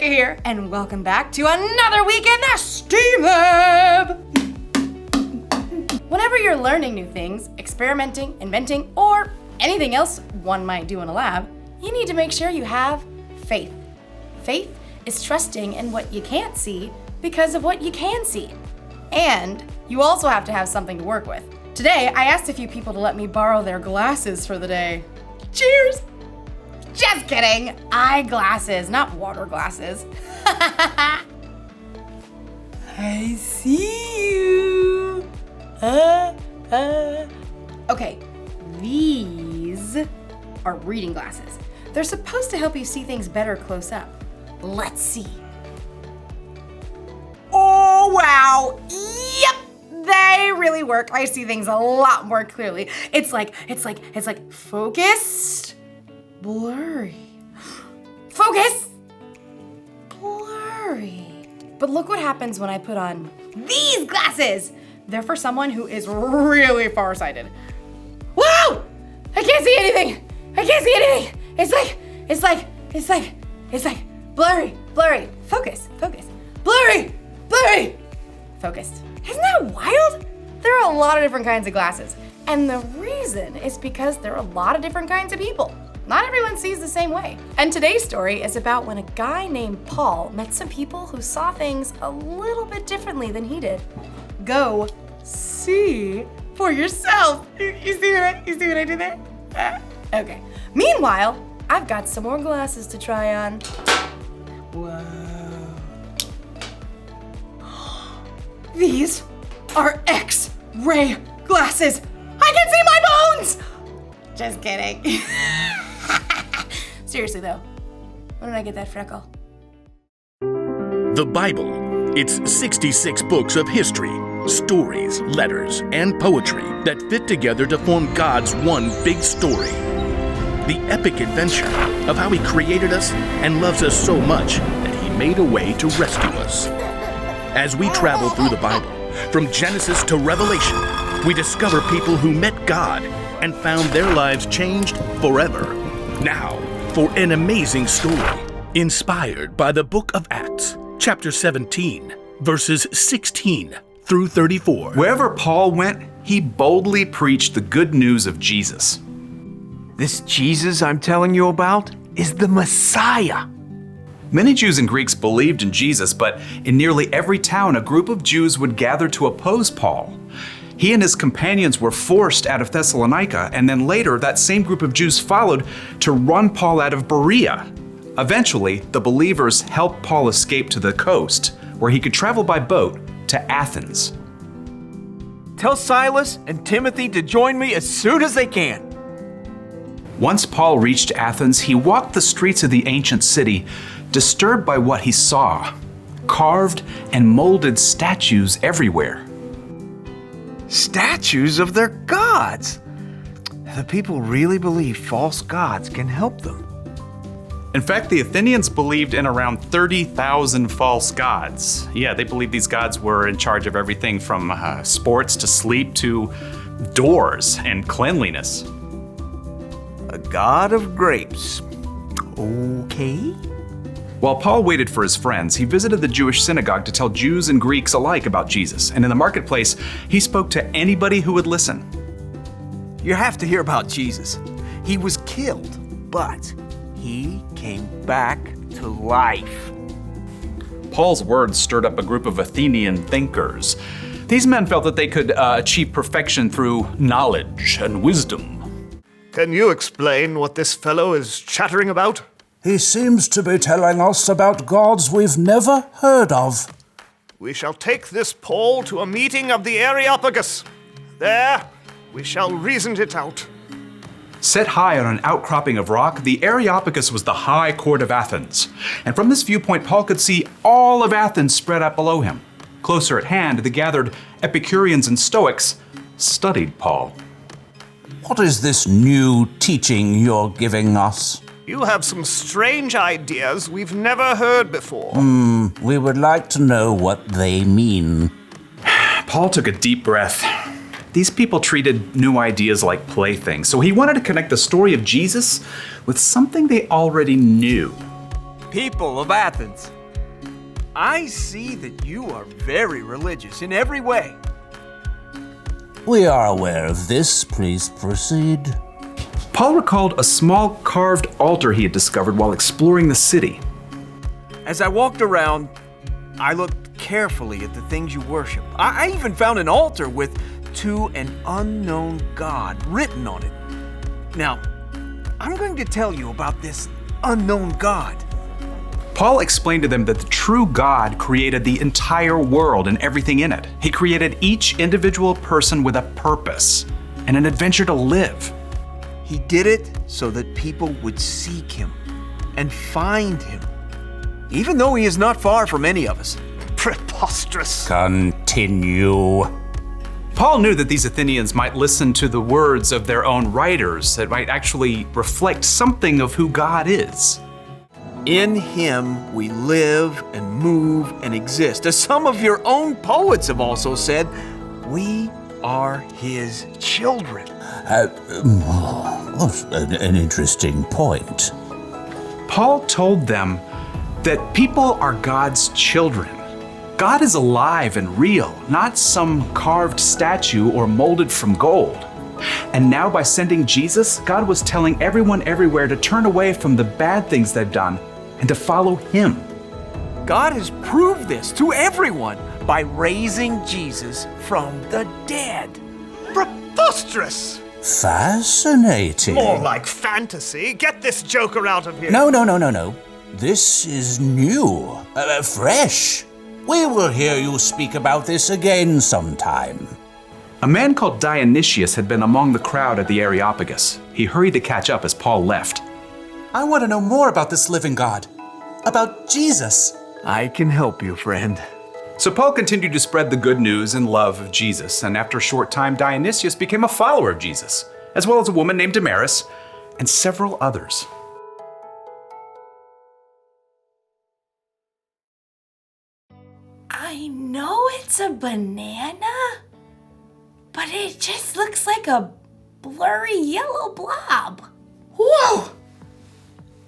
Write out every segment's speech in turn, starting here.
Rebecca here, and welcome back to another week in the STEAM Lab! Whenever you're learning new things, experimenting, inventing, or anything else one might do in a lab, you need to make sure you have faith. Faith is trusting in what you can't see because of what you can see. And you also have to have something to work with. Today, I asked a few people to let me borrow their glasses for the day. Cheers! Just kidding, eyeglasses, not water glasses. I see you. Okay, these are reading glasses. They're supposed to help you see things better close up. Let's see. Oh, wow. Yep, they really work. I see things a lot more clearly. It's like focused, blurry. Focus, blurry. But look what happens when I put on these glasses. They're for someone who is really farsighted. Wow! I can't see anything. I can't see anything. It's like blurry. Focus. Blurry. Focused. Isn't that wild? There are a lot of different kinds of glasses. And the reason is because there are a lot of different kinds of people. Not everyone sees the same way. And today's story is about when a guy named Paul met some people who saw things a little bit differently than he did. Go see for yourself. You see what I did there? Okay. Meanwhile, I've got some more glasses to try on. Whoa. These are X-ray glasses. I can see my bones! Just kidding. Seriously though, when did I get that freckle? The Bible. It's 66 books of history, stories, letters, and poetry that fit together to form God's one big story. The epic adventure of how He created us and loves us so much that He made a way to rescue us. As we travel through the Bible, from Genesis to Revelation, we discover people who met God and found their lives changed forever. Now, for an amazing story, inspired by the book of Acts, chapter 17, verses 16 through 34. Wherever Paul went, he boldly preached the good news of Jesus. This Jesus I'm telling you about is the Messiah. Many Jews and Greeks believed in Jesus, but in nearly every town, a group of Jews would gather to oppose Paul. He and his companions were forced out of Thessalonica, and then later that same group of Jews followed to run Paul out of Berea. Eventually, the believers helped Paul escape to the coast, where he could travel by boat to Athens. Tell Silas and Timothy to join me as soon as they can. Once Paul reached Athens, he walked the streets of the ancient city, disturbed by what he saw. Carved and molded statues everywhere. Statues of their gods. The people really believe false gods can help them. In fact, the Athenians believed in around 30,000 false gods. Yeah, they believed these gods were in charge of everything from sports to sleep to doors and cleanliness. A god of grapes. Okay. While Paul waited for his friends, he visited the Jewish synagogue to tell Jews and Greeks alike about Jesus. And in the marketplace, he spoke to anybody who would listen. You have to hear about Jesus. He was killed, but he came back to life. Paul's words stirred up a group of Athenian thinkers. These men felt that they could achieve perfection through knowledge and wisdom. Can you explain what this fellow is chattering about? He seems to be telling us about gods we've never heard of. We shall take this Paul to a meeting of the Areopagus. There, we shall reason it out. Set high on an outcropping of rock, the Areopagus was the high court of Athens. And from this viewpoint, Paul could see all of Athens spread out below him. Closer at hand, the gathered Epicureans and Stoics studied Paul. What is this new teaching you're giving us? You have some strange ideas we've never heard before. We would like to know what they mean. Paul took a deep breath. These people treated new ideas like playthings, so he wanted to connect the story of Jesus with something they already knew. People of Athens, I see that you are very religious in every way. We are aware of this. Please proceed. Paul recalled a small carved altar he had discovered while exploring the city. As I walked around, I looked carefully at the things you worship. I even found an altar with "To an unknown God" written on it. Now, I'm going to tell you about this unknown God. Paul explained to them that the true God created the entire world and everything in it. He created each individual person with a purpose and an adventure to live. He did it so that people would seek him and find him, even though he is not far from any of us. Preposterous. Continue. Paul knew that these Athenians might listen to the words of their own writers that might actually reflect something of who God is. In him we live and move and exist. As some of your own poets have also said, we are his children. What an interesting point. Paul told them that people are God's children. God is alive and real, not some carved statue or molded from gold. And now by sending Jesus, God was telling everyone everywhere to turn away from the bad things they've done and to follow him. God has proved this to everyone by raising Jesus from the dead. Preposterous. Fascinating. More like fantasy. Get this joker out of here. No. This is new, fresh. We will hear you speak about this again sometime. A man called Dionysius had been among the crowd at the Areopagus. He hurried to catch up as Paul left. I want to know more about this living God, about Jesus. I can help you, friend. So Paul continued to spread the good news and love of Jesus, and after a short time, Dionysius became a follower of Jesus, as well as a woman named Damaris and several others. I know it's a banana, but it just looks like a blurry yellow blob. Whoa!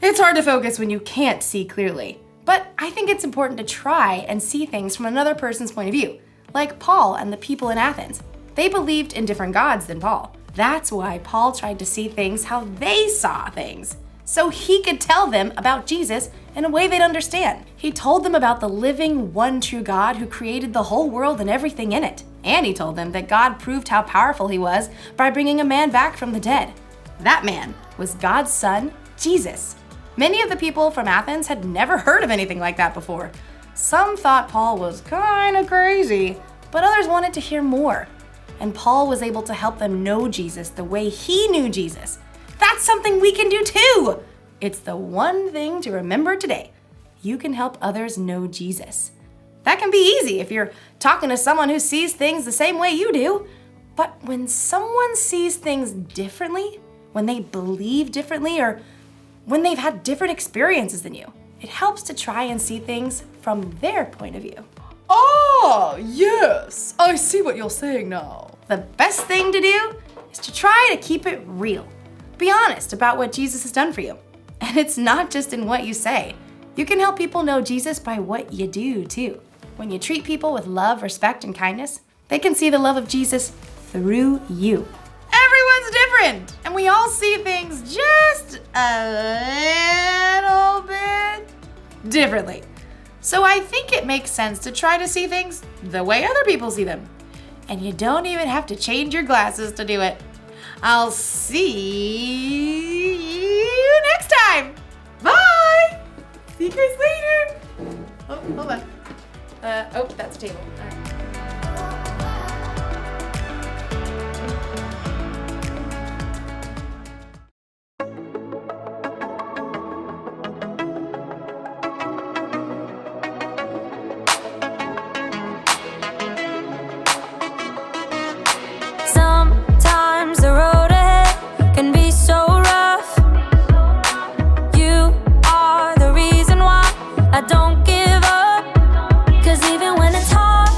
It's hard to focus when you can't see clearly, but I think it's important to try and see things from another person's point of view, like Paul and the people in Athens. They believed in different gods than Paul. That's why Paul tried to see things how they saw things, so he could tell them about Jesus in a way they'd understand. He told them about the living, one true God who created the whole world and everything in it. And he told them that God proved how powerful he was by bringing a man back from the dead. That man was God's son, Jesus. Many of the people from Athens had never heard of anything like that before. Some thought Paul was kind of crazy, but others wanted to hear more. And Paul was able to help them know Jesus the way he knew Jesus. That's something we can do too! It's the one thing to remember today. You can help others know Jesus. That can be easy if you're talking to someone who sees things the same way you do. But when someone sees things differently, when they believe differently, or when they've had different experiences than you, it helps to try and see things from their point of view. Oh, yes. I see what you're saying now. The best thing to do is to try to keep it real. Be honest about what Jesus has done for you. And it's not just in what you say. You can help people know Jesus by what you do too. When you treat people with love, respect, and kindness, they can see the love of Jesus through you. Everyone's different, and we all see things just a little bit differently. So I think it makes sense to try to see things the way other people see them. And you don't even have to change your glasses to do it. I'll see you next time. Bye. See you guys later. Oh, hold on. That's a table. All right. Sometimes the road ahead can be so rough. You are the reason why I don't give up. 'Cause even when it's hard,